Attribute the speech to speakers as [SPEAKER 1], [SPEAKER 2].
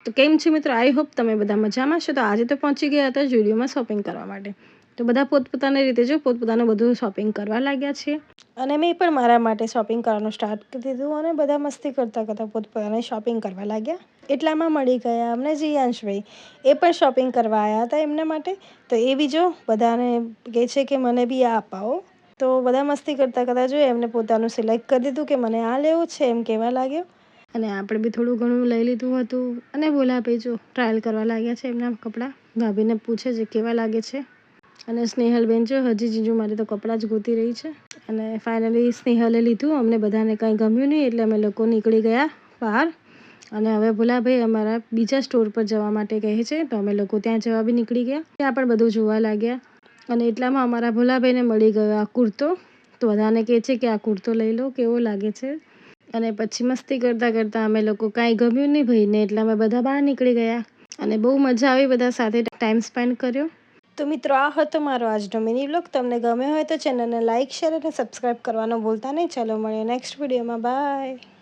[SPEAKER 1] તો કેમ છે મિત્રો, આઈ હોપ તમે બધા મજામાં છો। તો આજે તો પહોંચી ગયા હતા જુડિયોમાં શોપિંગ કરવા માટે। તો બધા પોતપોતાની રીતે જો પોતપોતાનું બધું શોપિંગ કરવા લાગ્યા છે અને મેં પણ મારા માટે શોપિંગ કરવાનું સ્ટાર્ટ કરી દીધું અને બધા મસ્તી કરતાં પોતપોતાની શોપિંગ કરવા લાગ્યા। એટલામાં મળી ગયા અમને જીયાંશભાઈ, એ પણ શોપિંગ કરવા આવ્યા હતા એમના માટે। તો એ બી જો બધાને કહે છે કે મને બી આ અપાવો। તો બધા મસ્તી કરતાં જો એમને પોતાનું સિલેક્ટ કરી દીધું કે મને આ લેવું છે એમ કહેવા લાગ્યો અને આપણે બી થોડું ઘણું લઈ લીધું હતું। અને ભોલાભાઈ જો ટ્રાયલ કરવા લાગ્યા છે એમના કપડાં, ભાભીને પૂછે છે કેવા લાગે છે। અને સ્નેહલબેન જો હજી જીજુ મારી તો કપડાં જ ગોતી રહી છે। અને ફાઇનલી સ્નેહલે લીધું, અમને બધાને કંઈ ગમ્યું નહીં એટલે અમે લોકો નીકળી ગયા બહાર। અને હવે ભોલાભાઈ અમારા બીજા સ્ટોર પર જવા માટે કહે છે, તો અમે લોકો ત્યાં જવા બી નીકળી ગયા। ત્યાં પણ બધું જોવા લાગ્યા અને એટલામાં અમારા ભોલાભાઈને મળી ગયો આ કુર્તો। તો બધાને કહે છે કે આ કુર્તો લઈ લો, કેવો લાગે છે। અને પછી મસ્તી કરતાં અમે લોકો કાંઈ ગમ્યું નહીં ભાઈને એટલે અમે બધા બહાર નીકળી ગયા અને બહુ મજા આવી, બધા સાથે ટાઈમ સ્પેન્ડ કર્યો। તો મિત્રો, આ હતો મારો આજનો મિની વ્લોગ। તમને ગમ્યો હોય તો ચેનલને લાઇક, શેર અને સબસ્ક્રાઈબ કરવાનું ભૂલતા નહીં। ચાલો મળીએ નેક્સ્ટ વિડીયોમાં, બાય।